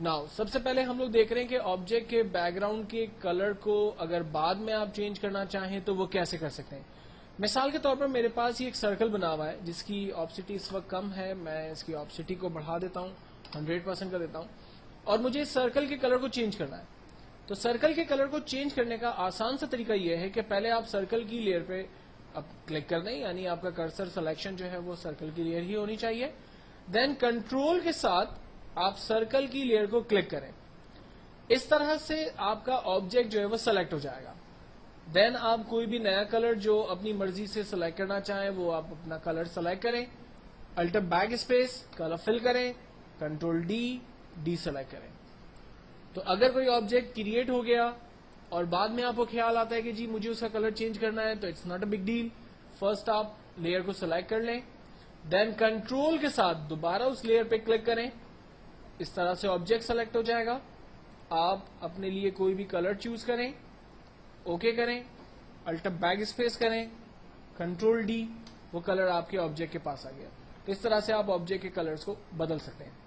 Now सबसे पहले हम लोग देख रहे हैं कि ऑब्जेक्ट के बैकग्राउंड के कलर को अगर बाद में आप चेंज करना चाहें तो वो कैसे कर सकते हैं। मिसाल के तौर पर मेरे पास ये एक सर्कल बना हुआ है जिसकी ऑब्सिटी इस वक्त कम है, मैं इसकी ऑब्सिटी को बढ़ा देता हूँ, 100% कर देता हूँ, और मुझे इस सर्कल के कलर को चेंज करना है। तो सर्कल के कलर को चेंज करने का आसान सा तरीका यह है कि पहले आप सर्कल की लेयर पे अब क्लिक कर दें, यानी आपका कर्सर सिलेक्शन जो है वो सर्कल की लेयर ही होनी चाहिए। देन कंट्रोल के साथ आप सर्कल की लेयर को क्लिक करें। इस तरह से आपका ऑब्जेक्ट जो है वो सिलेक्ट हो जाएगा। देन आप कोई भी नया कलर जो अपनी मर्जी से सिलेक्ट करना चाहें वो आप अपना कलर सिलेक्ट करें, alt backspace, colour fill करें, कंट्रोल डी सेलेक्ट करें। तो अगर कोई ऑब्जेक्ट क्रिएट हो गया और बाद में आपको ख्याल आता है कि जी मुझे उसका कलर चेंज करना है, तो it's not a big deal. First आप लेयर को सिलेक्ट कर लें, देन कंट्रोल के साथ दोबारा उस लेयर पे क्लिक करें। इस तरह से ऑब्जेक्ट सेलेक्ट हो जाएगा। आप अपने लिए कोई भी कलर चूज करें, ओके करें, अल्टर बैक स्पेस करें, कंट्रोल डी, वो कलर आपके ऑब्जेक्ट के पास आ गया। तो इस तरह से आप ऑब्जेक्ट के कलर्स को बदल सकते हैं।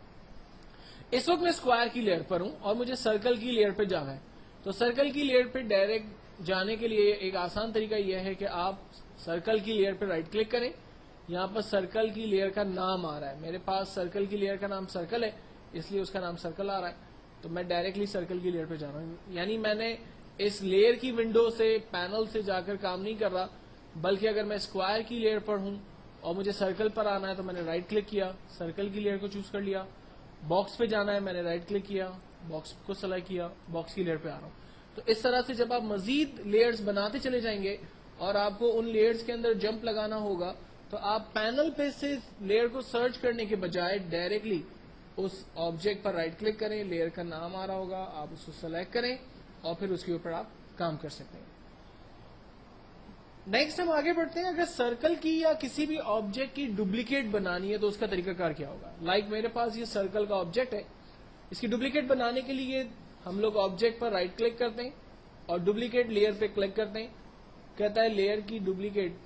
इस वक्त मैं स्क्वायर की लेयर पर हूं और मुझे सर्कल की लेयर पे जाना है। तो सर्कल की लेयर पे डायरेक्ट जाने के लिए एक आसान तरीका यह है कि आप सर्कल की लेयर पे राइट क्लिक करें। यहां पर सर्कल की लेयर का नाम आ रहा है, मेरे पास सर्कल की लेयर का नाम सर्कल है, इसलिए उसका नाम सर्कल आ रहा है। तो मैं डायरेक्टली सर्कल की लेयर पे जा रहा हूं, यानी मैंने इस लेयर की विंडो से, पैनल से जाकर काम नहीं कर रहा, बल्कि अगर मैं स्क्वायर की लेयर पर हूं और मुझे सर्कल पर आना है तो मैंने राइट क्लिक किया, सर्कल की लेयर को चूज कर लिया। बॉक्स पे जाना है, मैंने राइट क्लिक किया, बॉक्स को सेलेक्ट किया, बॉक्स की लेयर पे आ रहा हूं। तो इस तरह से जब आप मजीद लेयर्स बनाते चले जाएंगे और आपको उन लेयर्स के अंदर जंप लगाना होगा, तो आप पैनल पे से लेयर को सर्च करने के बजाय डायरेक्टली उस ऑब्जेक्ट पर राइट क्लिक करें, लेयर का नाम आ रहा होगा, आप उसको सेलेक्ट करें और फिर उसके ऊपर आप काम कर सकते हैं। नेक्स्ट हम आगे बढ़ते हैं। अगर सर्कल की या किसी भी ऑब्जेक्ट की डुप्लीकेट बनानी है तो उसका तरीकाकार क्या होगा। लाइक मेरे पास ये सर्कल का ऑब्जेक्ट है, इसकी डुप्लीकेट बनाने के लिए हम लोग ऑब्जेक्ट पर राइट क्लिक करते हैं और डुप्लीकेट लेयर पे क्लिक करते हैं। कहता है लेयर की डुप्लीकेट,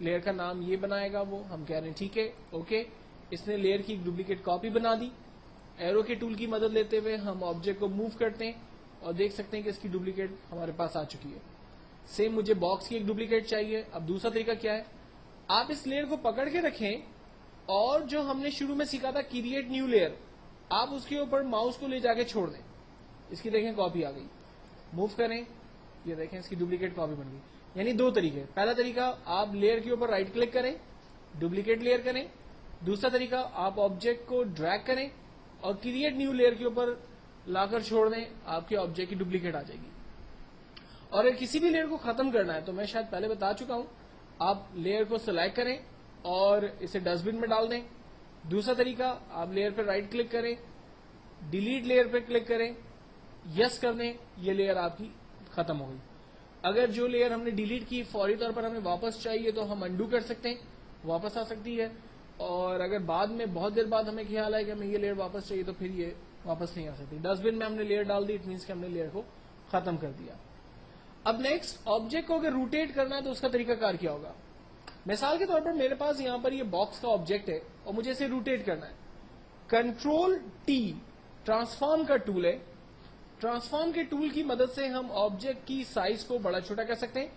लेयर का नाम ये बनाएगा वो, हम कह रहे हैं ठीक है, ओके। इसने लेयर की डुप्लीकेट कॉपी बना दी। एरो के टूल की मदद लेते हुए हम ऑब्जेक्ट को मूव करते हैं और देख सकते हैं कि इसकी डुप्लीकेट हमारे पास आ चुकी है। सेम मुझे बॉक्स की एक डुप्लीकेट चाहिए। अब दूसरा तरीका क्या है, आप इस लेयर को पकड़ के रखें और जो हमने शुरू में सीखा था क्रिएट न्यू लेयर, आप उसके ऊपर माउस को ले जाके छोड़ दें। इसकी देखें कॉपी आ गई, मूव करें, ये देखें इसकी डुप्लीकेट कॉपी बन गई। यानी दो तरीके, पहला तरीका आप लेयर के ऊपर राइट क्लिक करें, डुप्लीकेट लेयर करें। दूसरा तरीका आप ऑब्जेक्ट को ड्रैग करें और क्रिएट न्यू लेयर के ऊपर लाकर छोड़ दें, आपके ऑब्जेक्ट की डुप्लीकेट आ जाएगी। और अगर किसी भी लेयर को खत्म करना है तो मैं शायद पहले बता चुका हूं, आप लेयर को सिलेक्ट करें और इसे डस्टबिन में डाल दें। दूसरा तरीका आप लेयर पर राइट क्लिक करें, डिलीट लेयर पर क्लिक करें, यस कर दें, ये लेयर आपकी खत्म हो गई। अगर जो लेयर हमने डिलीट की फौरी तौर पर हमें वापस चाहिए तो हम अंडू कर सकते हैं, वापस आ सकती है। और अगर बाद में बहुत देर बाद हमें ख्याल आए कि हमें ये लेयर वापस चाहिए तो फिर ये वापस नहीं आ सकती। डस्टबिन में हमने लेयर डाल दी, इट मीन्स कि हमने लेयर को खत्म कर दिया। अब नेक्स्ट, ऑब्जेक्ट को अगर रोटेट करना है तो उसका तरीकाकार क्या होगा। मिसाल के तौर पर मेरे पास यहां पर ये बॉक्स का ऑब्जेक्ट है और मुझे इसे रोटेट करना है। कंट्रोल टी ट्रांसफॉर्म का टूल है। ट्रांसफॉर्म के टूल की मदद से हम ऑब्जेक्ट की साइज को बड़ा छोटा कर सकते हैं।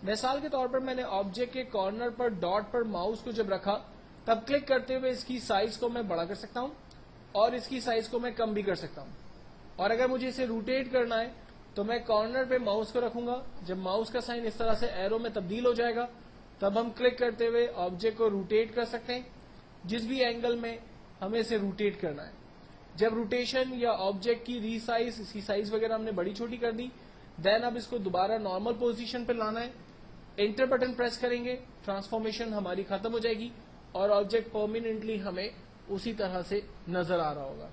मिसाल के तौर पर मैंने ऑब्जेक्ट के कॉर्नर पर डॉट पर माउस को जब रखा तब क्लिक करते हुए इसकी साइज को मैं बड़ा कर सकता हूं और इसकी साइज को मैं कम भी कर सकता हूं। और अगर मुझे इसे रोटेट करना है तो मैं कॉर्नर पे माउस को रखूंगा। जब माउस का साइन इस तरह से एरो में तब्दील हो जाएगा तब हम क्लिक करते हुए ऑब्जेक्ट को रोटेट कर सकते हैं, जिस भी एंगल में हमें इसे रोटेट करना है। जब रोटेशन या ऑब्जेक्ट की रीसाइज, इसकी साइज वगैरह हमने बड़ी छोटी कर दी, देन अब इसको दोबारा नॉर्मल पोजीशन पे लाना है। एंटर बटन प्रेस करेंगे, ट्रांसफॉर्मेशन हमारी खत्म हो जाएगी और ऑब्जेक्ट परमानेंटली हमें उसी तरह से नजर आ रहा होगा।